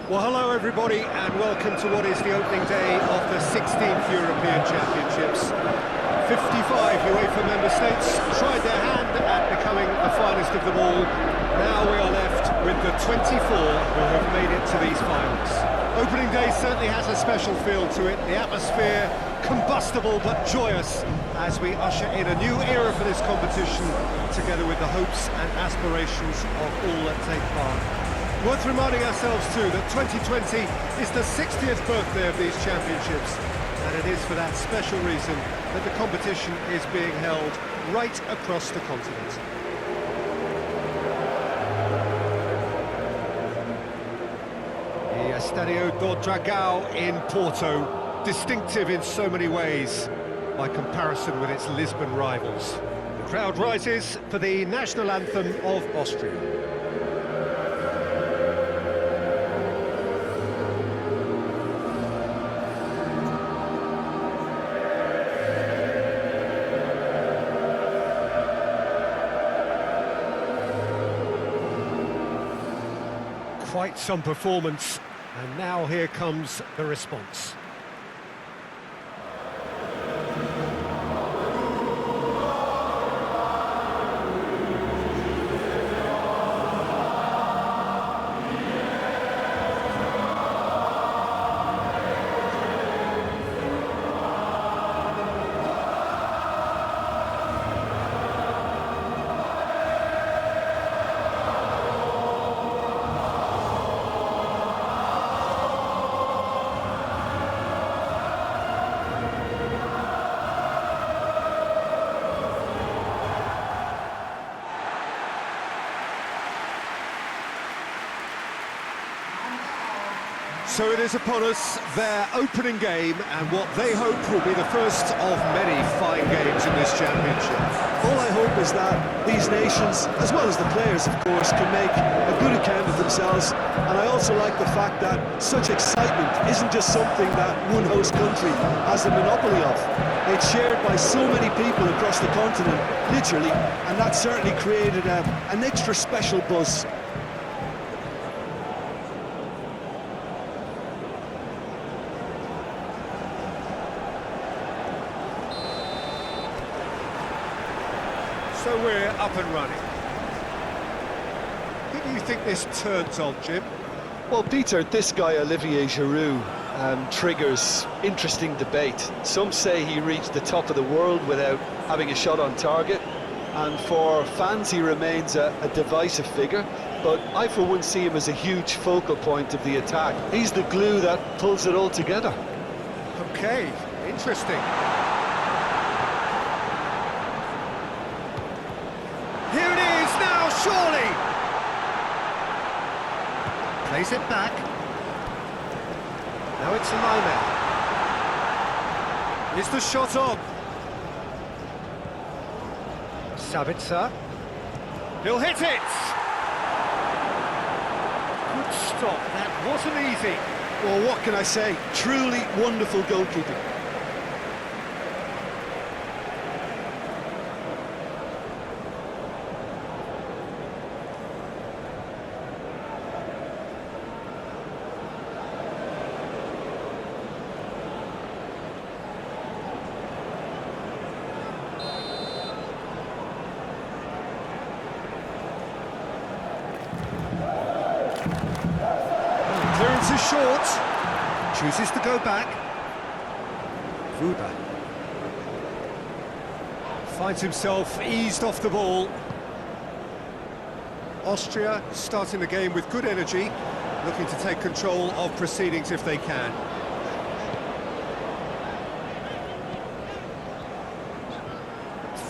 Well, hello everybody, and welcome to what is the opening day of the 16th European Championships. 55 UEFA member states tried their hand at becoming the finest of them all. Now we are left with the 24 who have made it to these finals. Opening day certainly has a special feel to it, the atmosphere combustible but joyous as we usher in a new era for this competition, together with the hopes and aspirations of all that take part. Worth reminding ourselves too that 2020 is the 60th birthday of these championships, and it is for that special reason that the competition is being held right across the continent. The Estadio do Dragão in Porto, distinctive in so many ways by comparison with its Lisbon rivals. The crowd rises for the national anthem of Austria. Quite some performance, and now here comes the response. So it is upon us, their opening game, and what they hope will be the first of many fine games in this championship. All I hope is that these nations, as well as the players of course, can make a good account of themselves, and I also like the fact that such excitement isn't just something that one host country has the monopoly of. It's shared by so many people across the continent, literally, and that certainly created an extra special buzz. So we're up and running. Who do you think this turns on, Jim? Well, Peter, this guy Olivier Giroud triggers interesting debate. Some say he reached the top of the world without having a shot on target, and for fans he remains a divisive figure, but I for one see him as a huge focal point of the attack. He's the glue that pulls it all together. Okay, interesting. Here it is now, surely! Plays it back. Now it's Lima. Is the shot on? Sabitzer. He'll hit it! Good stop, that wasn't easy. Well, what can I say? Truly wonderful goalkeeping. Clearance is short. Chooses to go back. Vuba finds himself eased off the ball. Austria starting the game with good energy, looking to take control of proceedings if they can.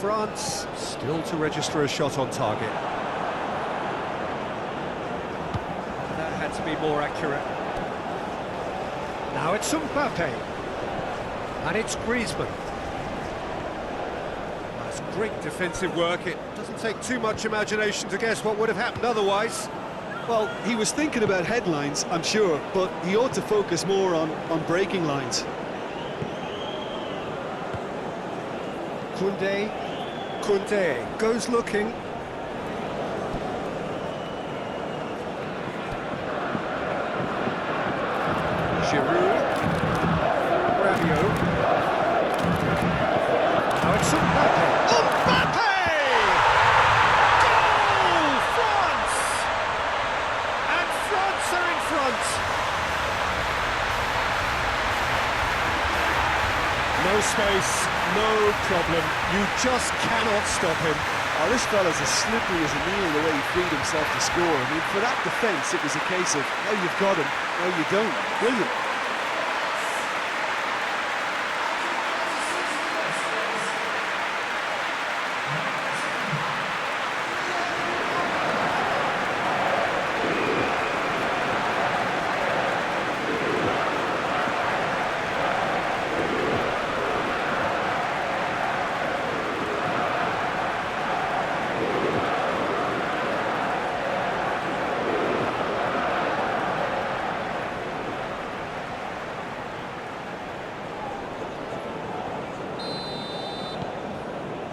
France still to register a shot on target. That had to be more accurate. Now it's Mbappe. And it's Griezmann. That's great defensive work. It doesn't take too much imagination to guess what would have happened otherwise. Well, he was thinking about headlines, I'm sure, but he ought to focus more on breaking lines. Koundé goes looking. space, no problem. You just cannot stop him. Oh, this fella's as slippery as an eel the way he freed himself to score. I mean, for that defence, it was a case of, now you've got him, now you don't. Brilliant.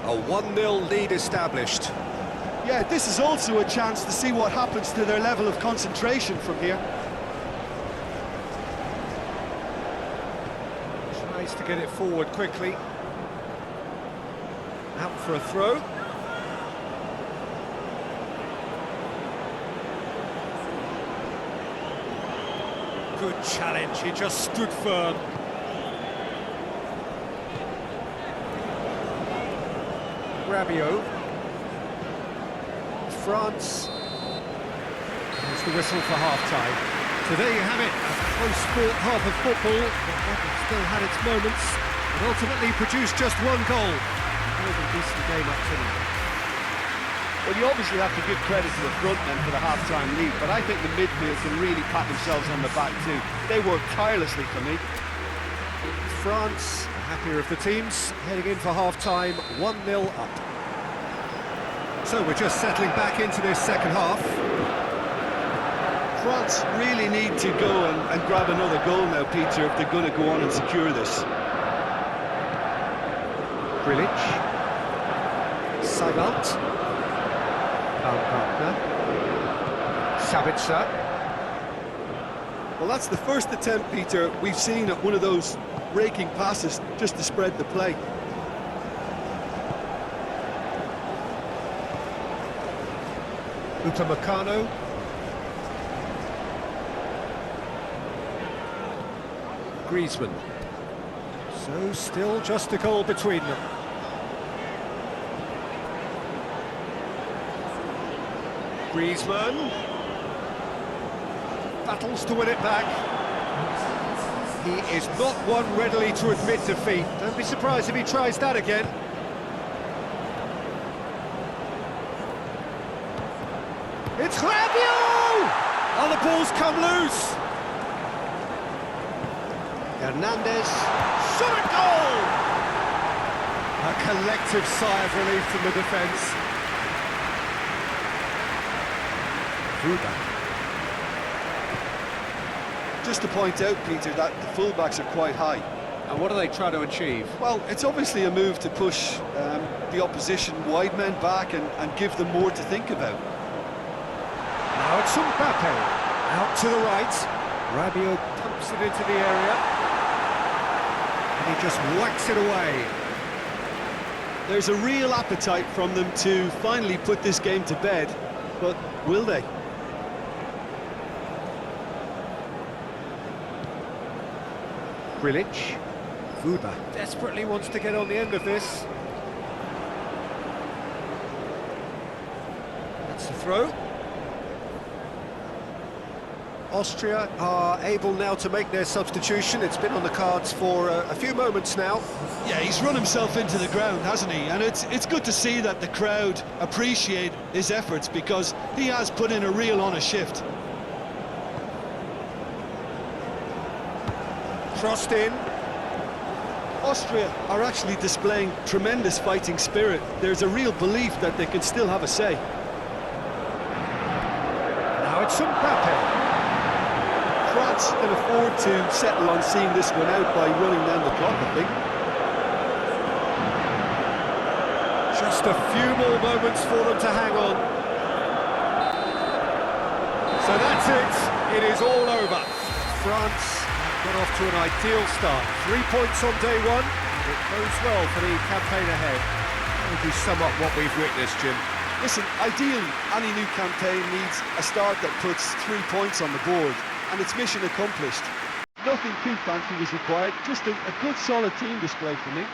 A 1-0 lead established. Yeah, this is also a chance to see what happens to their level of concentration from here. Tries to get it forward quickly. Out for a throw. Good challenge, he just stood firm. Rabiot. France. There's the whistle for half-time. So there you have it, a close-fought half of football, but that has still had its moments, and ultimately produced just one goal. A very decent game up to now. Well, you obviously have to give credit to the front men for the half-time lead, but I think the midfield can really pat themselves on the back too. They worked tirelessly for me. France, the happier of the teams, heading in for half-time, 1-0 up. So we're just settling back into this second half. France really need to go and grab another goal now, Peter, if they're going to go on and secure this. Grilic. Saibalt. Baumgartner. Sabitzer. Well, that's the first attempt, Peter, we've seen at one of those raking passes just to spread the play. Upamecano. Griezmann. So still just a goal between them. Griezmann. Battles to win it back. He is not one readily to admit defeat. Don't be surprised if he tries that again. It's Rabiot! Oh, the ball's come loose. Hernandez, shot a goal! A collective sigh of relief from the defence. Fullback. Just to point out, Peter, that the fullbacks are quite high. And what are they trying to achieve? Well, it's obviously a move to push the opposition wide men back and give them more to think about. Now it's Mbappe, out to the right. Rabiot pumps it into the area. And he just whacks it away. There's a real appetite from them to finally put this game to bed, but will they? Grilic. Fuba desperately wants to get on the end of this. That's the throw. Austria are able now to make their substitution. It's been on the cards for a few moments now. Yeah, he's run himself into the ground, hasn't he? And it's good to see that the crowd appreciate his efforts, because he has put in a real honest shift. Crossed in. Austria are actually displaying tremendous fighting spirit. There's a real belief that they can still have a say. Now it's Mbappe. France can afford to settle on seeing this one out by running down the clock, I think. Just a few more moments for them to hang on. So that's it. It is all over. France got off to an ideal start. 3 points on day one. It goes well for the campaign ahead. How would you sum up what we've witnessed, Jim? Listen, ideally, any new campaign needs a start that puts 3 points on the board, and it's mission accomplished. Nothing too fancy was required, just a good solid team display for me.